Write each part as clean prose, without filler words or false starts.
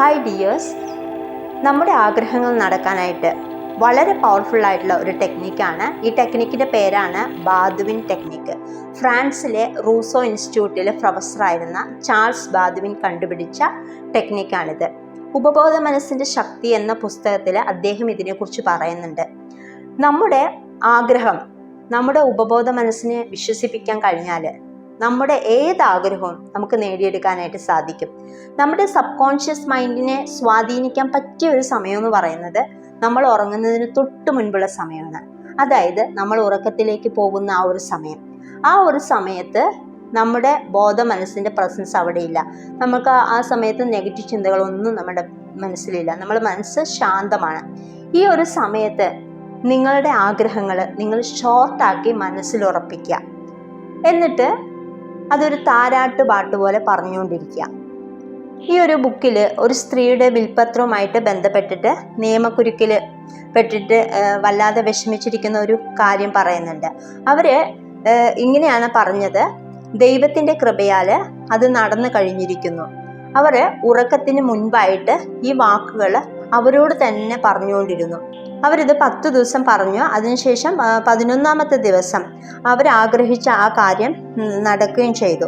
Hi dears, നമ്മുടെ ആഗ്രഹങ്ങൾ നടക്കാനായിട്ട് വളരെ പവർഫുൾ ആയിട്ടുള്ള ഒരു ടെക്നിക്കാണ്. ഈ ടെക്നിക്കിൻ്റെ പേരാണ് ബാദ്വിൻ ടെക്നിക്ക്. ഫ്രാൻസിലെ റൂസോ ഇൻസ്റ്റിറ്റ്യൂട്ടിൽ പ്രൊഫസറായിരുന്ന ചാൾസ് ബാദ്വിൻ കണ്ടുപിടിച്ച ടെക്നിക്കാണിത്. ഉപബോധ മനസ്സിൻ്റെ ശക്തി എന്ന പുസ്തകത്തിൽ അദ്ദേഹം ഇതിനെക്കുറിച്ച് പറയുന്നുണ്ട്. നമ്മുടെ ആഗ്രഹം നമ്മുടെ ഉപബോധ മനസ്സിനെ വിശ്വസിപ്പിക്കാൻ കഴിഞ്ഞാൽ നമ്മുടെ ഏതാഗ്രഹവും നമുക്ക് നേടിയെടുക്കാനായിട്ട് സാധിക്കും. നമ്മുടെ സബ് കോൺഷ്യസ് മൈൻഡിനെ സ്വാധീനിക്കാൻ പറ്റിയ ഒരു സമയം എന്ന് പറയുന്നത് നമ്മൾ ഉറങ്ങുന്നതിന് തൊട്ട് മുൻപുള്ള സമയമാണ്. അതായത് നമ്മൾ ഉറക്കത്തിലേക്ക് പോകുന്ന ആ ഒരു സമയത്ത് നമ്മുടെ ബോധ മനസ്സിൻ്റെ പ്രസൻസ് അവിടെയില്ല. നമുക്ക് ആ സമയത്ത് നെഗറ്റീവ് ചിന്തകളൊന്നും നമ്മുടെ മനസ്സിലില്ല. നമ്മുടെ മനസ്സ് ശാന്തമാണ്. ഈ ഒരു സമയത്ത് നിങ്ങളുടെ ആഗ്രഹങ്ങൾ നിങ്ങൾ ഷോർട്ടാക്കി മനസ്സിൽ ഉറപ്പിക്കുക. എന്നിട്ട് അതൊരു താരാട്ട് പാട്ട് പോലെ പറഞ്ഞുകൊണ്ടിരിക്കുക. ഈ ഒരു ബുക്കിൽ ഒരു സ്ത്രീയുടെ വിൽപത്രവുമായിട്ട് ബന്ധപ്പെട്ടിട്ട് നിയമക്കുരുക്കിൽ പെട്ടിട്ട് വല്ലാതെ വിഷമിച്ചിരിക്കുന്ന ഒരു കാര്യം പറയുന്നുണ്ട്. അവർ ഇങ്ങനെയാണ് പറഞ്ഞത്: ദൈവത്തിൻ്റെ കൃപയാൽ അത് നടന്നു കഴിഞ്ഞിരിക്കുന്നു. അവർ ഉറക്കത്തിന് മുൻപായിട്ട് ഈ വാക്കുകൾ അവരോട് തന്നെ പറഞ്ഞുകൊണ്ടിരുന്നു. അവരിത് 10 ദിവസം പറഞ്ഞു. അതിനുശേഷം 11ാമത്തെ ദിവസം അവരാഗ്രഹിച്ച ആ കാര്യം നടക്കുകയും ചെയ്തു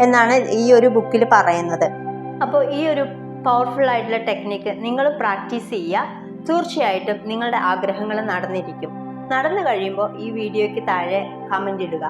എന്നാണ് ഈ ഒരു ബുക്കിൽ പറയുന്നത്. അപ്പോൾ ഈ ഒരു പവർഫുൾ ആയിട്ടുള്ള ടെക്നിക്ക് നിങ്ങൾ പ്രാക്ടീസ് ചെയ്യുക. തീർച്ചയായിട്ടും നിങ്ങളുടെ ആഗ്രഹങ്ങൾ നടന്നിരിക്കും. നടന്നു കഴിയുമ്പോൾ ഈ വീഡിയോയ്ക്ക് താഴെ കമൻ്റ് ഇടുക.